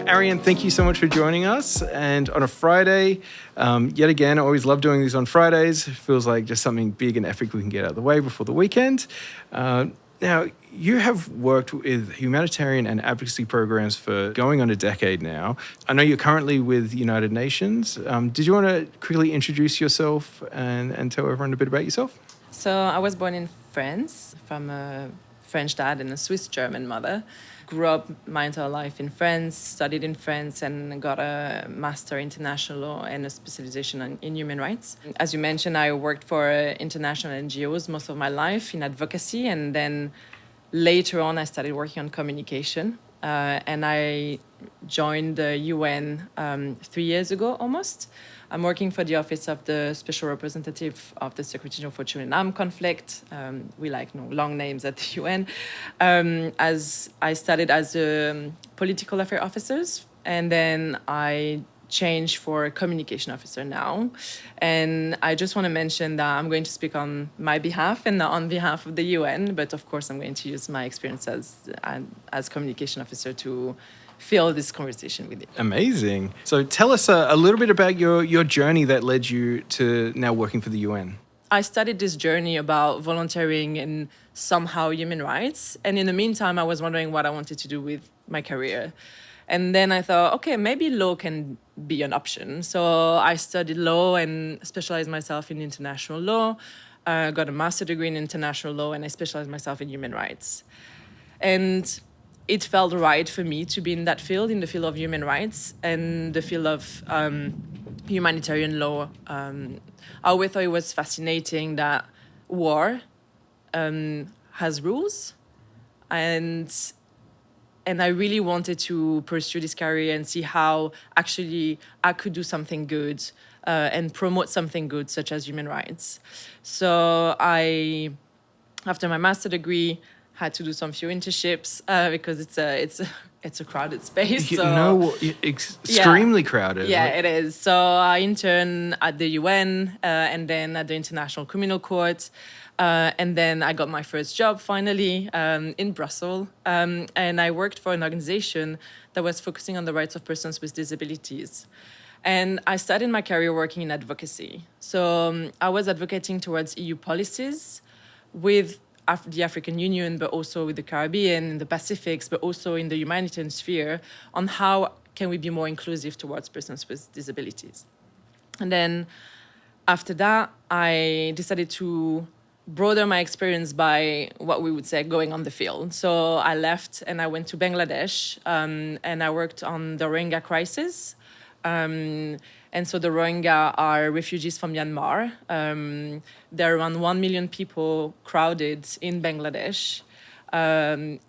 Ariane, thank you so much for joining us. And on a Friday, yet again, I always love doing these on Fridays. It feels like just something big and epic we can get out of the way before the weekend. Now, you have worked with humanitarian and advocacy programs for going on a decade now. I know you're currently with United Nations. Did you want to quickly introduce yourself and tell everyone a bit about yourself? So I was born in France from a French dad and a Swiss-German mother. Grew up my entire life in France, studied in France, and got a master in international law and a specialization in human rights. As you mentioned, I worked for international NGOs most of my life in advocacy, and then later on I started working on communication. And I joined the UN 3 years ago almost. I'm working for the Office of the Special Representative of the Secretary General for Children and Armed Conflict. We like long names at the UN. As I started as a political affairs officer, and then I changed for a communication officer now. And I just want to mention that I'm going to speak on my behalf and not on behalf of the UN, but of course I'm going to use my experience as communication officer to fill this conversation with you. Amazing. So tell us a little bit about your journey that led you to now working for the UN. I started this journey about volunteering and somehow human rights. And in the meantime, I was wondering what I wanted to do with my career. And then I thought, okay, maybe law can be an option. So I studied law and specialized myself in international law, got a master's degree in international law, and I specialized myself in human rights. And it felt right for me to be in that field, in the field of human rights and the field of humanitarian law. I always thought it was fascinating that war has rules, and I really wanted to pursue this career and see how actually I could do something good and promote something good, such as human rights. So I, after my master's degree, had to do some few internships because it's a crowded space. So, extremely crowded. Yeah, it is. So I interned at the UN and then at the International Criminal Court. And then I got my first job finally in Brussels. And I worked for an organization that was focusing on the rights of persons with disabilities. And I started my career working in advocacy. So I was advocating towards EU policies with the African Union, but also with the Caribbean, in the Pacifics, but also in the humanitarian sphere, on how can we be more inclusive towards persons with disabilities. And then after that, I decided to broaden my experience by what we would say going on the field. So I left and I went to Bangladesh and I worked on the Rohingya crisis. And so the Rohingya are refugees from Myanmar. There are around 1 million people crowded in Bangladesh.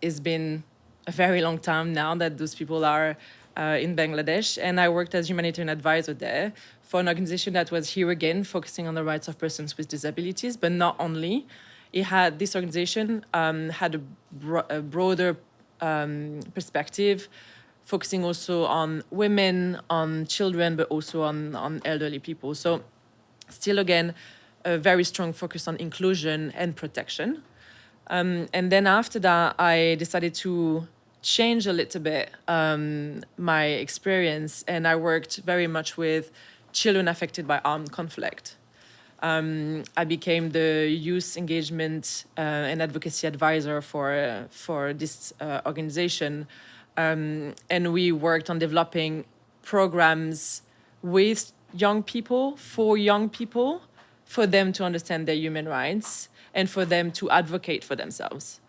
It's been a very long time now that those people are in Bangladesh. And I worked as humanitarian advisor there for an organization that was here again, focusing on the rights of persons with disabilities, but not only. This organization had a broader perspective, focusing also on women, on children, but also on elderly people. So still, again, a very strong focus on inclusion and protection. And then after that, I decided to change a little bit my experience, and I worked very much with children affected by armed conflict. I became the youth engagement and advocacy advisor for this organization. And we worked on developing programs with young people, for them to understand their human rights and for them to advocate for themselves.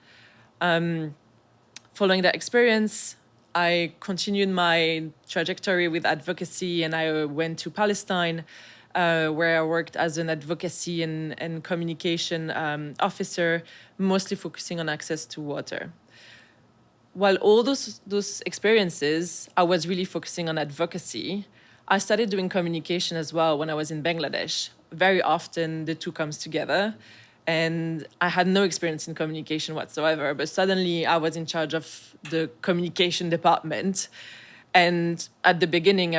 Following that experience, I continued my trajectory with advocacy, and I went to Palestine, where I worked as an advocacy and communication officer, mostly focusing on access to water. While all those experiences, I was really focusing on advocacy, I started doing communication as well when I was in Bangladesh. Very often the two comes together, and I had no experience in communication whatsoever, but suddenly I was in charge of the communication department. And at the beginning,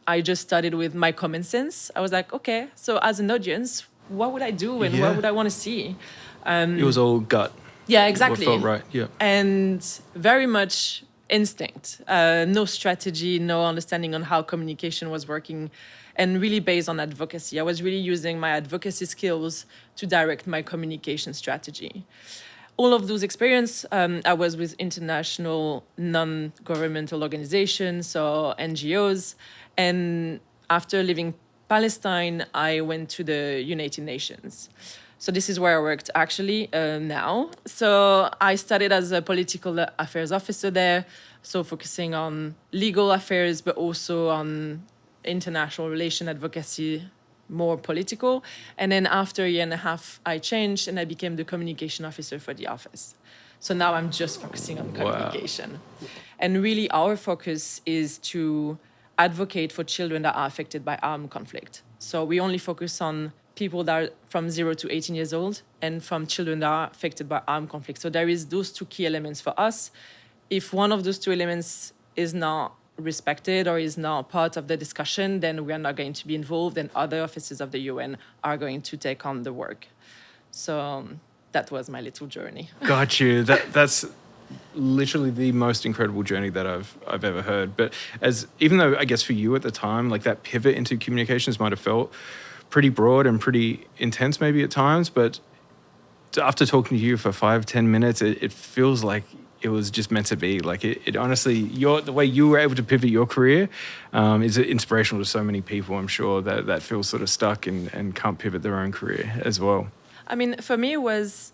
I just started with my common sense. I was like, okay, so as an audience, what would I do and what would I want to see? It was all gut. Yeah, exactly. What felt right, yeah. And very much instinct, no strategy, no understanding on how communication was working, and really based on advocacy. I was really using my advocacy skills to direct my communication strategy. All of those experience, I was with international non-governmental organizations, so NGOs, and after leaving Palestine, I went to the United Nations. So this is where I worked actually now. So I started as a political affairs officer there, so focusing on legal affairs, but also on international relation advocacy, more political. And then after a year and a half, I changed and I became the communication officer for the office. So now I'm just focusing on communication. Wow. And really our focus is to advocate for children that are affected by armed conflict. So we only focus on people that are from 0 to 18 years old and from children that are affected by armed conflict. So there is those two key elements for us. If one of those two elements is not respected or is not part of the discussion, then we are not going to be involved and other offices of the UN are going to take on the work. So that was my little journey. Got you. That's literally the most incredible journey that I've ever heard. But even though I guess for you at the time, like that pivot into communications might have felt pretty broad and pretty intense maybe at times, but after talking to you for 5-10 minutes, it feels like it was just meant to be. Like it honestly, the way you were able to pivot your career is inspirational to so many people, I'm sure, that feel sort of stuck and can't pivot their own career as well. I mean, for me, it was,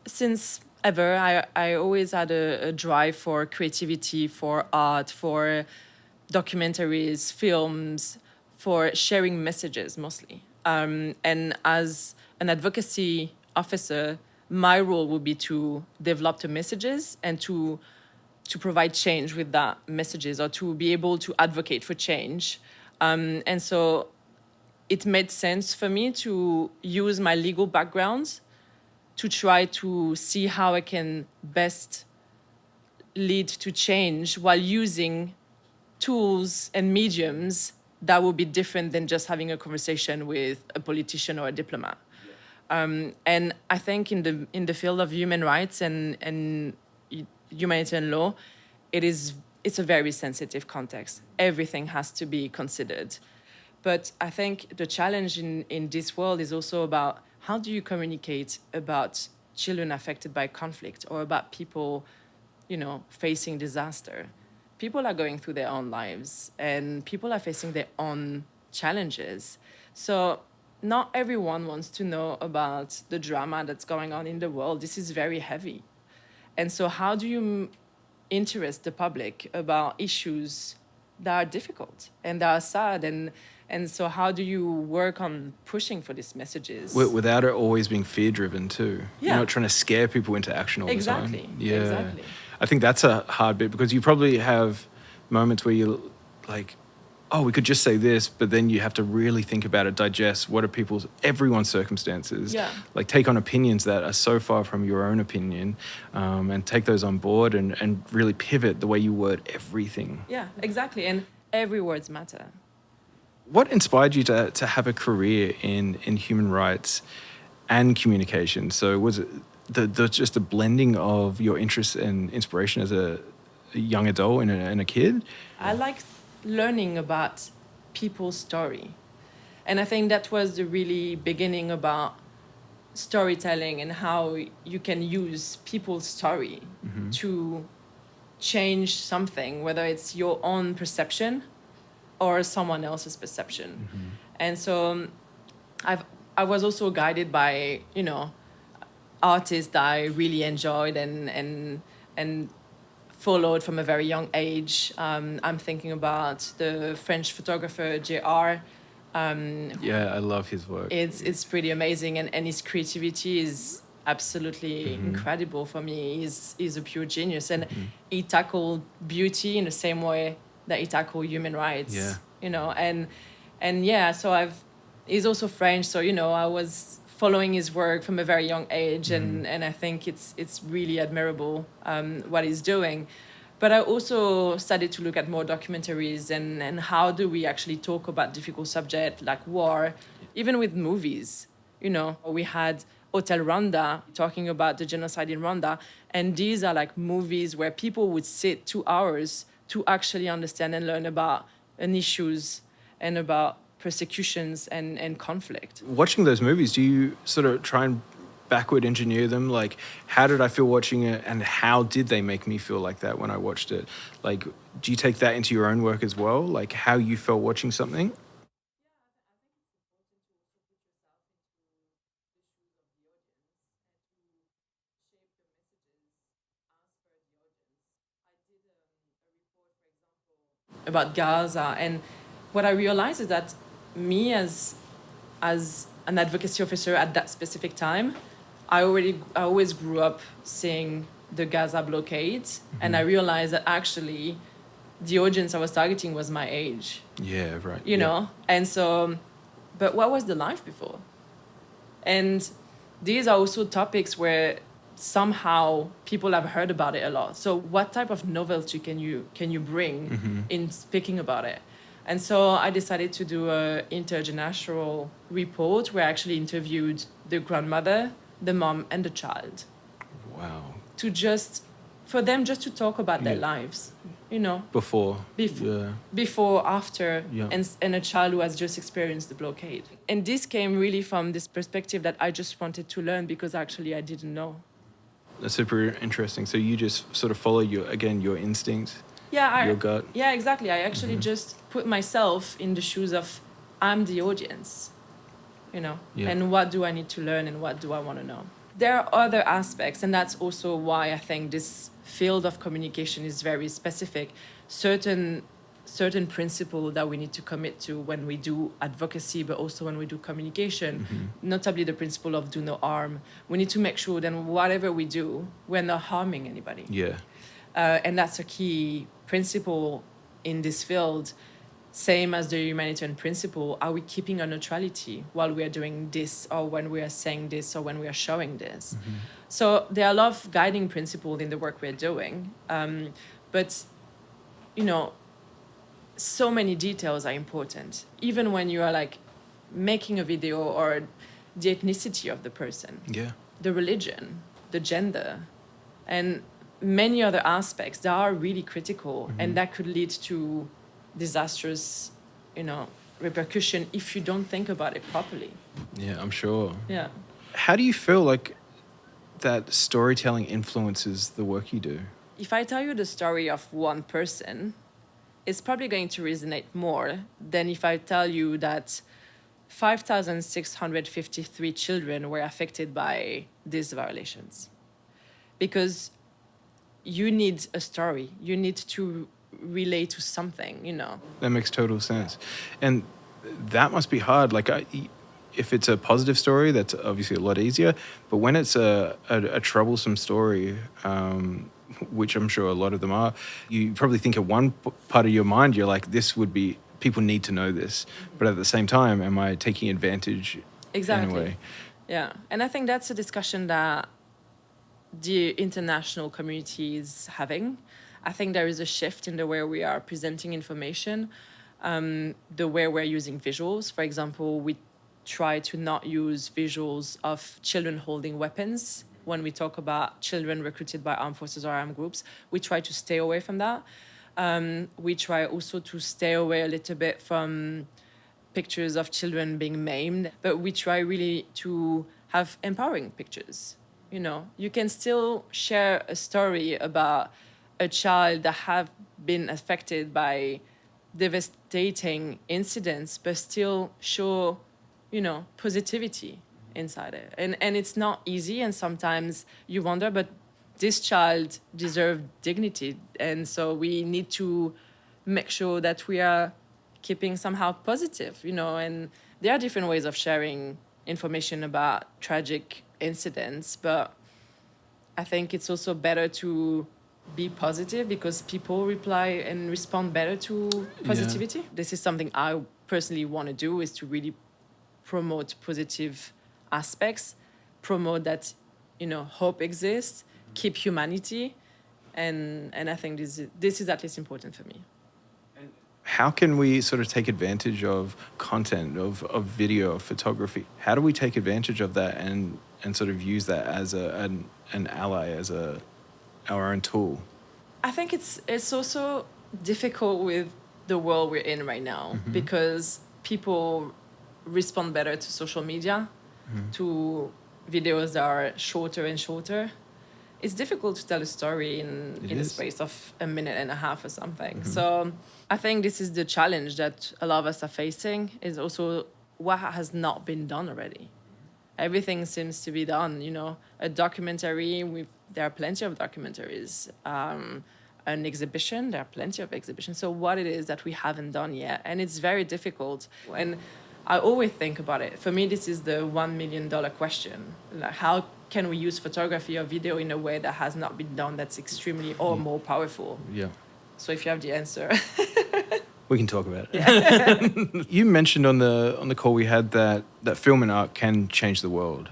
since ever, I always had a drive for creativity, for art, for documentaries, films, for sharing messages mostly. And as an advocacy officer, my role would be to develop the messages and to provide change with that messages, or to be able to advocate for change. And so it made sense for me to use my legal background to try to see how I can best lead to change while using tools and mediums that would be different than just having a conversation with a politician or a diplomat. And I think in the field of human rights and humanitarian law, it's a very sensitive context. Everything has to be considered. But I think the challenge in this world is also about how do you communicate about children affected by conflict or about people, facing disaster. People are going through their own lives and people are facing their own challenges. So not everyone wants to know about the drama that's going on in the world. This is very heavy. And so how do you interest the public about issues that are difficult and that are sad? And so how do you work on pushing for these messages? Without it always being fear-driven too. Yeah. You're not trying to scare people into action all the time. Exactly. Yeah. Exactly. I think that's a hard bit because you probably have moments where you're like, oh, we could just say this, but then you have to really think about it, digest what are everyone's circumstances, like take on opinions that are so far from your own opinion, and take those on board and really pivot the way you word everything. Yeah, exactly. And every words matter. What inspired you to have a career in human rights and communication? So was it just a blending of your interests and inspiration as a young adult and a kid? I like learning about people's story. And I think that was the really beginning about storytelling and how you can use people's story to change something, whether it's your own perception or someone else's perception. And so I was also guided by, artists that I really enjoyed and followed from a very young age. I'm thinking about the French photographer J.R. I love his work. It's pretty amazing, and his creativity is absolutely incredible for me. He's a pure genius, and he tackled beauty in the same way that he tackled human rights. So he's also French, so I was following his work from a very young age, and I think it's really admirable what he's doing. But I also started to look at more documentaries and how do we actually talk about difficult subjects like war, even with movies. We had Hotel Rwanda, talking about the genocide in Rwanda. And these are like movies where people would sit 2 hours to actually understand and learn about an issues and about persecutions and conflict. Watching those movies, do you sort of try and backward engineer them? Like, how did I feel watching it, and how did they make me feel like that when I watched it? Like, do you take that into your own work as well? Like, how you felt watching something? About Gaza. And what I realized is that me as an advocacy officer at that specific time, I always grew up seeing the Gaza blockade, and I realized that actually the audience I was targeting was my age. Yeah, right. You know? And so, but what was the life before? And these are also topics where somehow people have heard about it a lot. So what type of novelty can you bring in speaking about it? And so I decided to do an intergenerational report where I actually interviewed the grandmother, the mom, and the child. Wow. For them just to talk about their lives, you know. Before, After, and a child who has just experienced the blockade. And this came really from this perspective that I just wanted to learn because actually I didn't know. That's super interesting. So you just sort of follow your instincts, your gut. Yeah, exactly. I actually just put myself in the shoes of, I'm the audience, you know, and what do I need to learn and what do I want to know? There are other aspects, and that's also why I think this field of communication is very specific. Certain principles that we need to commit to when we do advocacy, but also when we do communication, notably the principle of do no harm. We need to make sure that whatever we do, we're not harming anybody. Yeah. And that's a key principle in this field. Same as the humanitarian principle, are we keeping our neutrality while we are doing this, or when we are saying this, or when we are showing this? So there are a lot of guiding principles in the work we're doing. But, you know, so many details are important. Even when you are like making a video, or the ethnicity of the person, the religion, the gender, and many other aspects that are really critical, and that could lead to disastrous, you know, repercussion if you don't think about it properly. Yeah, I'm sure. Yeah. How do you feel like that storytelling influences the work you do? If I tell you the story of one person, it's probably going to resonate more than if I tell you that 5,653 children were affected by these violations. Because you need a story. You need to relate to something, you know. That makes total sense. And that must be hard. Like, if it's a positive story, that's obviously a lot easier. But when it's a troublesome story, which I'm sure a lot of them are, you probably think at one part of your mind, you're like, people need to know this. But at the same time, am I taking advantage in a way? Yeah. And I think that's a discussion that the international community is having. I think there is a shift in the way we are presenting information, the way we're using visuals. For example, we try to not use visuals of children holding weapons when we talk about children recruited by armed forces or armed groups. We try to stay away from that. We try also to stay away a little bit from pictures of children being maimed, but we try really to have empowering pictures. You know, you can still share a story about a child that have been affected by devastating incidents, but still show, you know, positivity inside it. And it's not easy, and sometimes you wonder, but this child deserves dignity, and so we need to make sure that we are keeping somehow positive, you know. And there are different ways of sharing information about tragic incidents, but I think it's also better to be positive because people reply and respond better to positivity. Yeah. This is something I personally want to do, is to really promote positive aspects, promote that, you know, hope exists, keep humanity, and I think this is at least important for me. How can we sort of take advantage of content, of video, of photography? How do we take advantage of that and and sort of use that as an ally, as our own tool? I think it's also difficult with the world we're in right now because people respond better to social media, to videos that are shorter and shorter. It's difficult to tell a story in a space of a minute and a half or something. So I think this is the challenge that a lot of us are facing, is also what has not been done already. Everything seems to be done, you know. A documentary, there are plenty of documentaries. An exhibition, there are plenty of exhibitions. So what it is that we haven't done yet, and it's very difficult. And I always think about it. For me, this is the $1 million question. Like, how can we use photography or video in a way that has not been done, that's extremely or more powerful? Yeah. So if you have the answer. We can talk about it. Yeah. You mentioned on the call we had that film and art can change the world.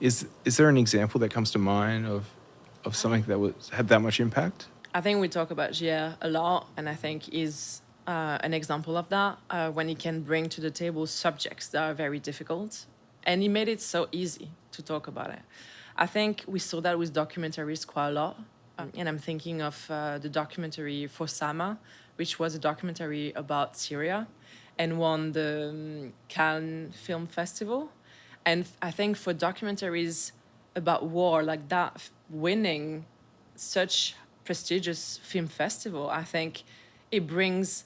Is there an example that comes to mind of something that had that much impact? I think we talk about Gia a lot, and I think he's an example of that, when he can bring to the table subjects that are very difficult. And he made it so easy to talk about it. I think we saw that with documentaries quite a lot. And I'm thinking of the documentary For Sama, which was a documentary about Syria and won the Cannes Film Festival. And I think for documentaries about war like that, winning such prestigious film festival, I think it brings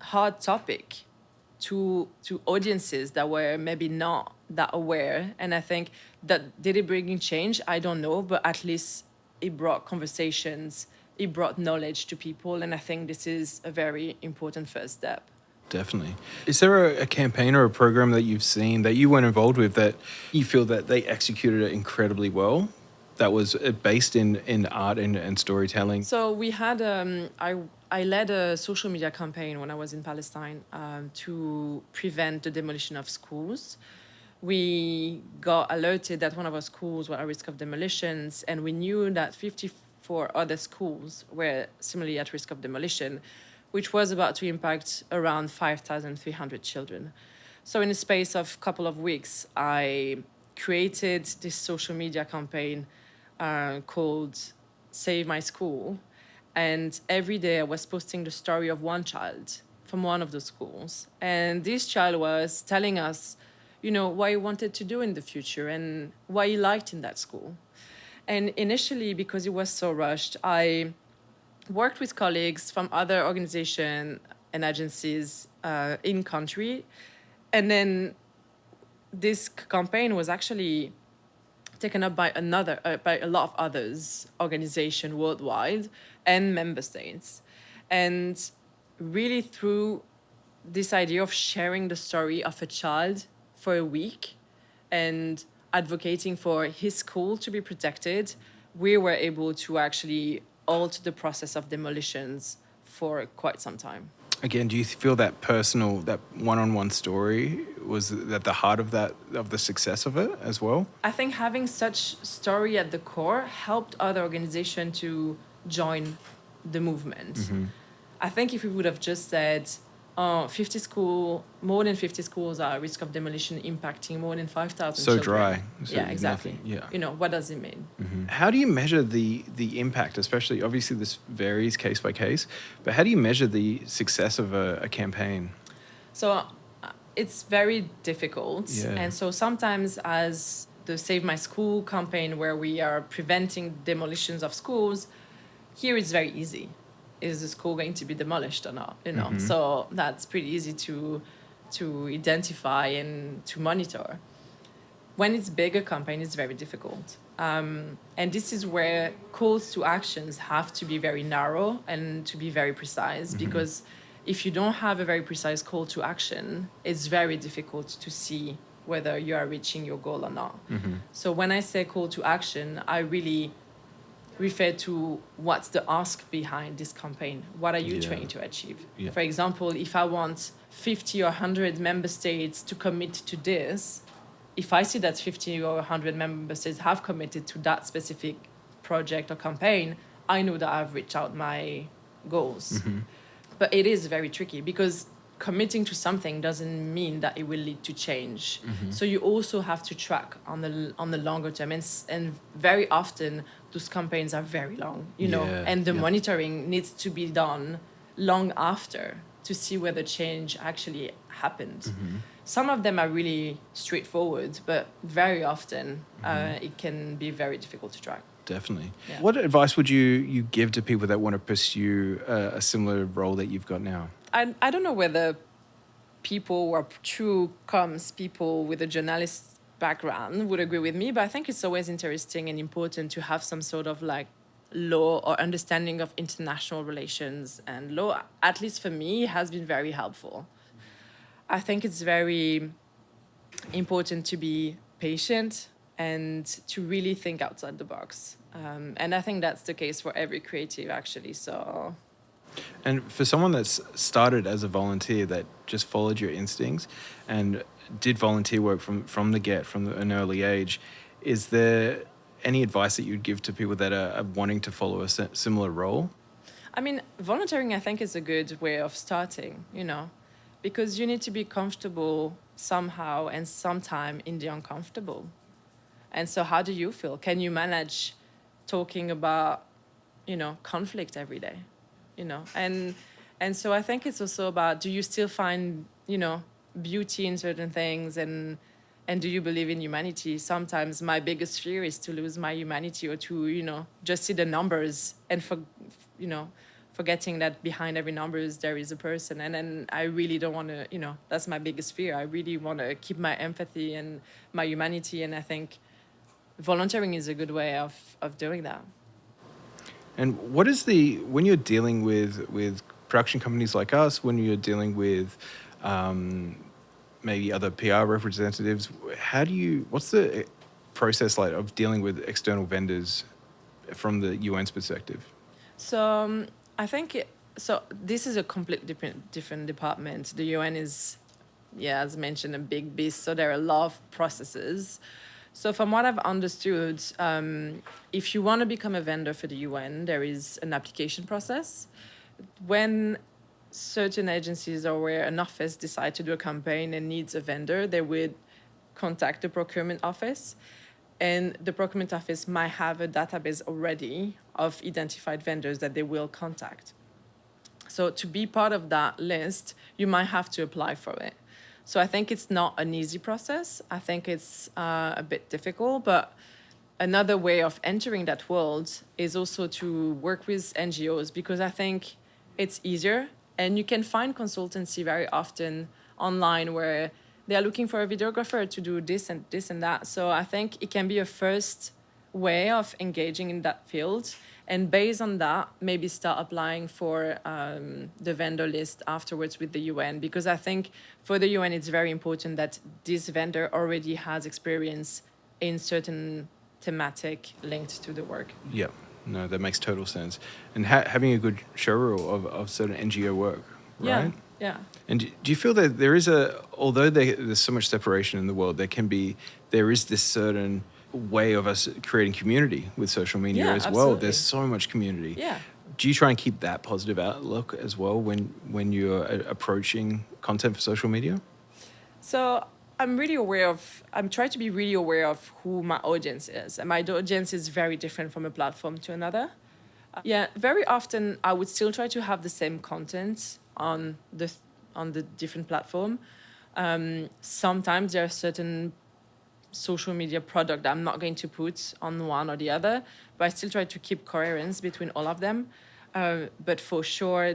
hard topic to audiences that were maybe not that aware. And I think that did it bring change? I don't know, but at least it brought conversations, it brought knowledge to people, and I think this is a very important first step. Definitely. Is there a campaign or a program that you've seen that you weren't involved with that you feel that they executed it incredibly well, that was based in art and storytelling? So we had, I led a social media campaign when I was in Palestine to prevent the demolition of schools. We got alerted that one of our schools were at risk of demolitions, and we knew that 54 other schools were similarly at risk of demolition, which was about to impact around 5,300 children. So in the space of a couple of weeks, I created this social media campaign called Save My School. And every day I was posting the story of one child from one of the schools. And this child was telling us, you know, what he wanted to do in the future and what he liked in that school. And initially, because it was so rushed, I worked with colleagues from other organizations and agencies in country. And then this campaign was actually taken up by by a lot of others, organizations worldwide and member states. And really through this idea of sharing the story of a child for a week and advocating for his school to be protected, we were able to actually alter the process of demolitions for quite some time. Again, do you feel that personal, that one-on-one story was at the heart of the success of it as well? I think having such story at the core helped other organizations to join the movement. Mm-hmm. I think if we would have just said, more than 50 schools are at risk of demolition, impacting more than 5,000 children. So dry. So yeah, exactly. Nothing. Yeah. You know, what does it mean? Mm-hmm. How do you measure the impact, especially, obviously this varies case by case, but how do you measure the success of a campaign? So it's very difficult. Yeah. And so sometimes as the Save My School campaign, where we are preventing demolitions of schools, here it's very easy. Is the school going to be demolished or not? You know, mm-hmm. So that's pretty easy to identify and to monitor. When it's bigger campaign, it's very difficult. And this is where calls to actions have to be very narrow and to be very precise, mm-hmm. because if you don't have a very precise call to action, it's very difficult to see whether you are reaching your goal or not. Mm-hmm. So when I say call to action, I really refer to what's the ask behind this campaign. What are you trying to achieve? Yeah. For example, if I want 50 or 100 member states to commit to this, if I see that 50 or 100 member states have committed to that specific project or campaign, I know that I've reached out my goals. Mm-hmm. But it is very tricky because committing to something doesn't mean that it will lead to change. So you also have to track on the longer term, and very often those campaigns are very long, and the monitoring needs to be done long after to see whether change actually happened. Some of them are really straightforward, but very often it can be very difficult to track. Definitely. Yeah. What advice would you give to people that want to pursue a similar role that you've got now? I don't know whether people who are true comms people with a journalist background would agree with me, but I think it's always interesting and important to have some sort of like law or understanding of international relations, and law, at least for me, has been very helpful. I think it's very important to be patient and to really think outside the box. And I think that's the case for every creative, actually. So, And for someone that's started as a volunteer that just followed your instincts and did volunteer work from an early age, is there any advice that you'd give to people that are wanting to follow a similar role? I mean, volunteering, I think, is a good way of starting, because you need to be comfortable somehow and sometime in the uncomfortable. And so how do you feel? Can you manage talking about, conflict every day? And so I think it's also about, do you still find, beauty in certain things, and do you believe in humanity? Sometimes my biggest fear is to lose my humanity, or to, just see the numbers and forgetting that behind every numbers there is a person. And then I really don't want to, that's my biggest fear. I really want to keep my empathy and my humanity, and I think volunteering is a good way of doing that. And what is when you're dealing with production companies like us, when you're dealing with maybe other PR representatives, what's the process like of dealing with external vendors from the UN's perspective? So I think this is a completely different department. The UN is, as mentioned, a big beast. So there are a lot of processes. So from what I've understood, if you want to become a vendor for the UN, there is an application process. When certain agencies or where an office decide to do a campaign and needs a vendor, they would contact the procurement office. And the procurement office might have a database already of identified vendors that they will contact. So to be part of that list, you might have to apply for it. So I think it's not an easy process. I think it's a bit difficult, but another way of entering that world is also to work with NGOs, because I think it's easier, and you can find consultancy very often online where they are looking for a videographer to do this and this and that. So I think it can be a first way of engaging in that field. And based on that, maybe start applying for the vendor list afterwards with the UN. Because I think for the UN, it's very important that this vendor already has experience in certain thematic linked to the work. Yeah, no, that makes total sense. And having a good showreel of certain NGO work, right? Yeah. And do you feel that there is although there's so much separation in the world, there is this certain way of us creating community with social media as absolutely. well. There's so much community. Yeah. Do you try and keep that positive outlook as well when you're approaching content for social media? So I'm trying to be really aware of who my audience is. And my audience is very different from a platform to another. Very often I would still try to have the same content on the different platform. Sometimes there are certain social media product that I'm not going to put on one or the other, but I still try to keep coherence between all of them. But for sure,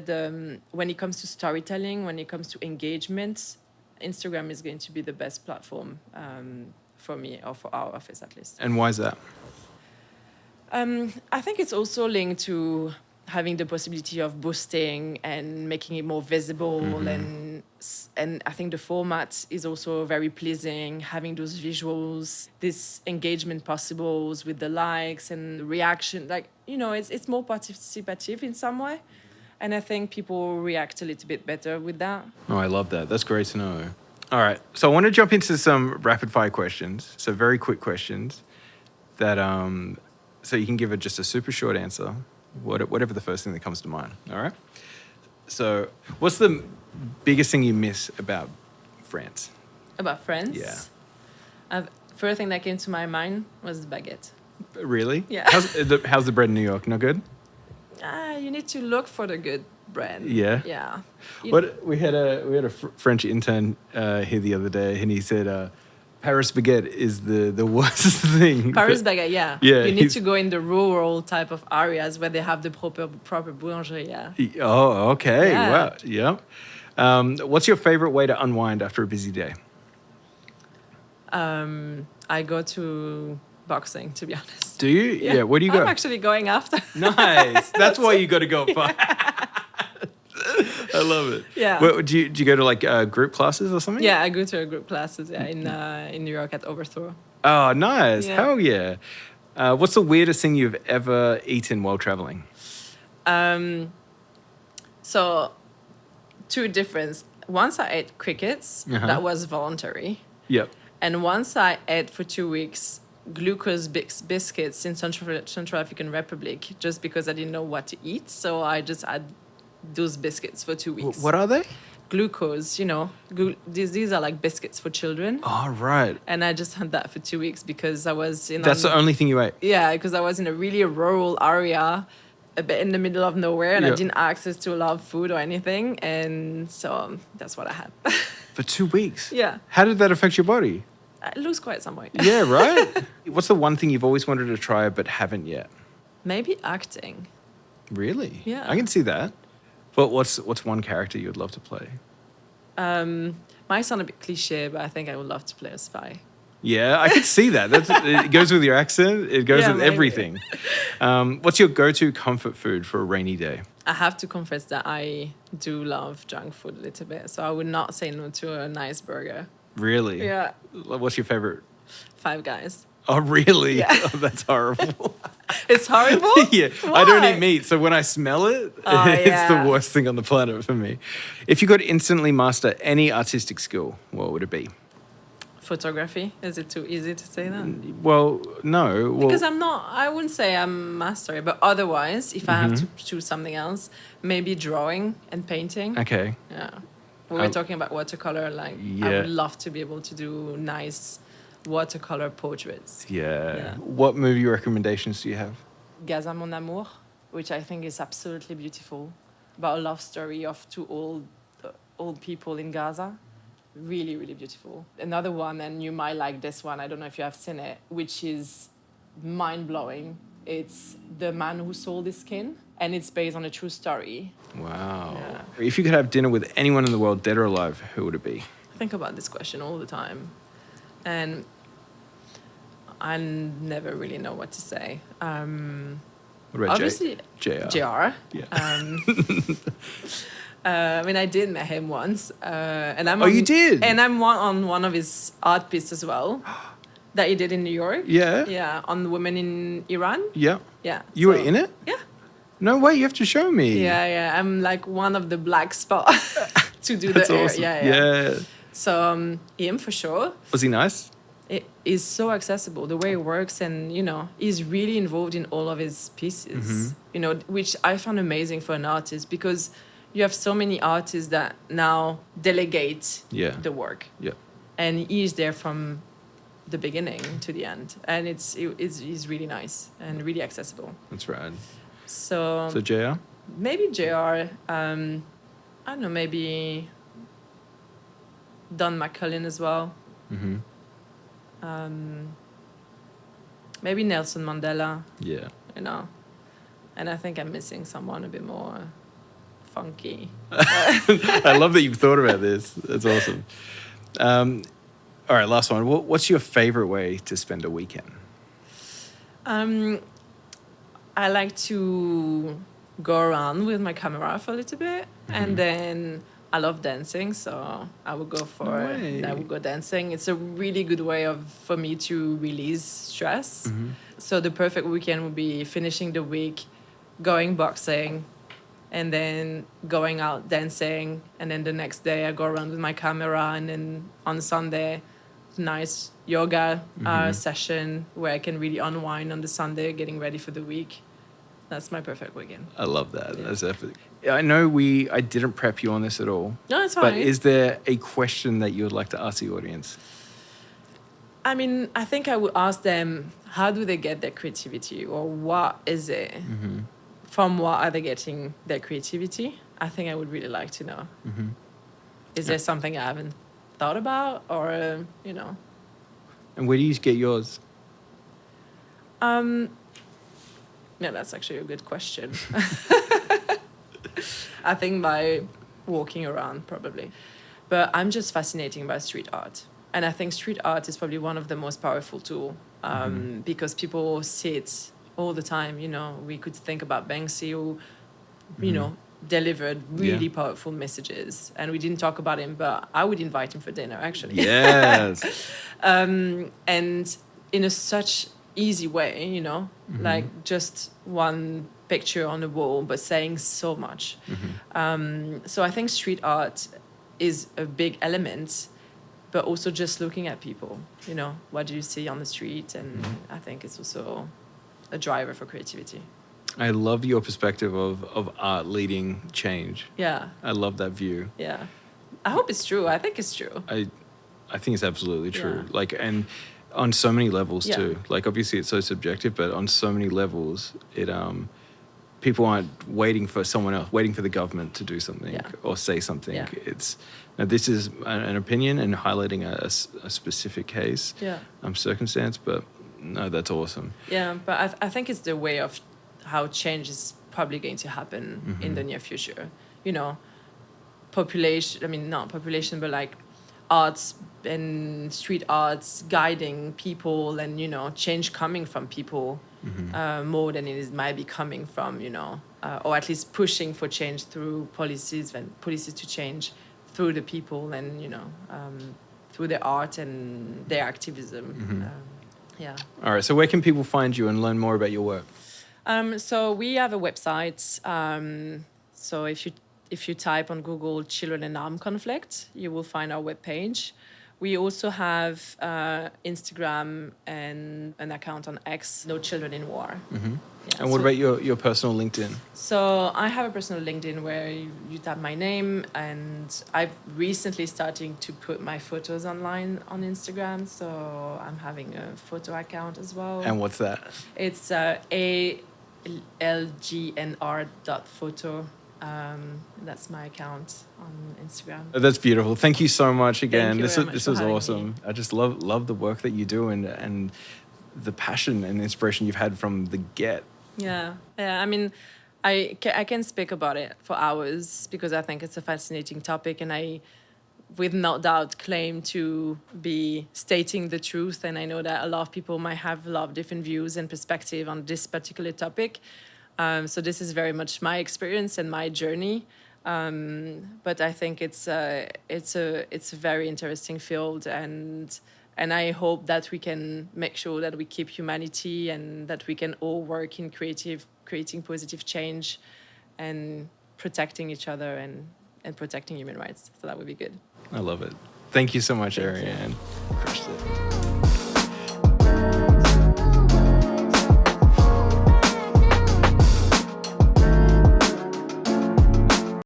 when it comes to storytelling, when it comes to engagement, Instagram is going to be the best platform for me, or for our office at least. And why is that? I think it's also linked to having the possibility of boosting and making it more visible, and I think the format is also very pleasing, having those visuals, this engagement possibles with the likes and reaction, it's more participative in some way, and I think people react a little bit better with that. Oh, I love that. That's great to know. All right, so I want to jump into some rapid fire questions, so very quick questions that so you can give just a super short answer, whatever the first thing that comes to mind. All right. So, what's the biggest thing you miss about France? About France? Yeah. First thing that came to my mind was the baguette. Really? Yeah. How's the bread in New York? Not good? You need to look for the good bread. Yeah. Yeah. What we had a French intern here the other day, and he said Paris baguette is the worst thing. Paris baguette, yeah. Yeah, You need to go in the rural type of areas where they have the proper boulangerie, yeah. Oh, okay. Yeah. Wow. Yeah. What's your favorite way to unwind after a busy day? I go to boxing, to be honest. Do you? Yeah. Where do you go? I'm actually going after. Nice. That's why you got to go fight. I love it. Yeah. Do you go to like group classes or something? Yeah, I go to a group classes, yeah, in New York at Overthrow. Oh, nice. Yeah. Hell yeah. What's the weirdest thing you've ever eaten while traveling? So, two difference. Once I ate crickets, that was voluntary. Yep. And once I ate for 2 weeks glucose biscuits in Central African Republic just because I didn't know what to eat. So I just had those biscuits for 2 weeks. What are they? Glucose, these are like biscuits for children. Oh, right. And I just had that for 2 weeks because I was in... That's the only thing you ate? Yeah, because I was in a really rural area, a bit in the middle of nowhere, and I didn't have access to a lot of food or anything. And so that's what I had. For 2 weeks? Yeah. How did that affect your body? I lose quite some weight. Yeah, right? What's the one thing you've always wanted to try but haven't yet? Maybe acting. Really? Yeah. I can see that. But what's one character you would love to play? Might sound a bit cliche, but I think I would love to play a spy. Yeah, I could see that. It goes with your accent. It goes with maybe. everything. What's your go-to comfort food for a rainy day? I have to confess that I do love junk food a little bit, so I would not say no to a nice burger. Really? Yeah. What's your favorite? Five Guys. Oh, really? Yeah. Oh, that's horrible. It's horrible? Yeah. Why? I don't eat meat, so when I smell it, it's the worst thing on the planet for me. If you could instantly master any artistic skill, what would it be? Photography? Is it too easy to say that? Well, no. Because I wouldn't say I'm master, but otherwise, if I have to choose something else, maybe drawing and painting. Okay. Yeah. We were talking about watercolor, I would love to be able to do nice watercolor portraits. Yeah. What movie recommendations do you have? Gaza Mon Amour, which I think is absolutely beautiful, about a love story of two old people in Gaza. Really, really beautiful. Another one, and you might like this one, I don't know if you have seen it, which is mind-blowing. It's The Man Who Sold His Skin, and it's based on a true story. Wow. Yeah. If you could have dinner with anyone in the world, dead or alive, who would it be? I think about this question all the time, and I never really know what to say. What about Obviously, JR? JR. Yeah. I mean, I did meet him once, and I'm. You did? And I'm on one of his art pieces as well, that he did in New York. Yeah. Yeah, on the women in Iran. Yeah. Yeah. You were in it? Yeah. No way, you have to show me. Yeah. I'm like one of the black spot to do That's the air. awesome. Yeah. So him for sure. Was he nice? It is so accessible, the way it works, and he's really involved in all of his pieces. Which I found amazing for an artist, because you have so many artists that now delegate the work. Yeah. And he's there from the beginning to the end, and it's really nice and really accessible. That's right. So JR? maybe JR. I don't know, maybe Don McCullin as well. Mm-hmm. Maybe Nelson Mandela. Yeah. And I think I'm missing someone a bit more funky. I love that you've thought about this. That's awesome. All right, last one. What's your favorite way to spend a weekend? I like to go around with my camera for a little bit, and then I love dancing, so I would go dancing. It's a really good way for me to release stress. So the perfect weekend would be finishing the week, going boxing, and then going out dancing, and then the next day I go around with my camera, and then on Sunday, nice yoga session where I can really unwind on the Sunday, getting ready for the week. That's my perfect weekend. I love that. Yeah. That's epic. I know I didn't prep you on this at all. No, it's But fine. is there a question that you would like to ask the audience? I mean, I think I would ask them, how do they get their creativity, or what is it? Mm-hmm. From what are they getting their creativity? I think I would really like to know. Mm-hmm. Is there something I haven't thought about, or And where do you get yours? Yeah, that's actually a good question. I think by walking around, probably. But I'm just fascinated by street art. And I think street art is probably one of the most powerful tools because people see it all the time. We could think about Banksy, who, delivered really powerful messages. And we didn't talk about him, but I would invite him for dinner, actually. Yes. And in a such easy way, like just one picture on the wall, but saying so much. So I think street art is a big element, but also just looking at people, what do you see on the street? And I think it's also a driver for creativity. I love your perspective of art leading change. Yeah. I love that view. Yeah. I hope it's true. I think it's true. I think it's absolutely true. Yeah. Like, and on so many levels too. Yeah. Like, obviously it's so subjective, but on so many levels, people aren't waiting for someone else, waiting for the government to do something or say something. Yeah. This is an opinion and highlighting a specific case, circumstance, but no, that's awesome. Yeah, but I think it's the way of how change is probably going to happen in the near future. Not population, but like arts and street arts guiding people, and change coming from people more than it might be coming from or at least pushing for change through policies to change through the people, and through their art and their activism. All right, so where can people find you and learn more about your work? So we have a website. So if you type on Google "Children and Armed Conflict," you will find our webpage. We also have Instagram and an account on X, No Children in War. Yeah, And what about your personal LinkedIn? So I have a personal LinkedIn where you type my name, and I've recently started to put my photos online on Instagram. So I'm having a photo account as well. And what's that? It's algnr.photo. That's my account on Instagram. That's beautiful. Thank you so much again. Thank you very much This for was having awesome. me. I just love the work that you do and the passion and inspiration you've had from the get. Yeah. I mean, I can speak about it for hours because I think it's a fascinating topic, and I, with no doubt, claim to be stating the truth. And I know that a lot of people might have a lot of different views and perspective on this particular topic. So this is very much my experience and my journey. But I think it's a very interesting field, and I hope that we can make sure that we keep humanity and that we can all work in creating positive change and protecting each other and protecting human rights. So that would be good. I love it. Thank you so much, Thank Ariane. Crushed it.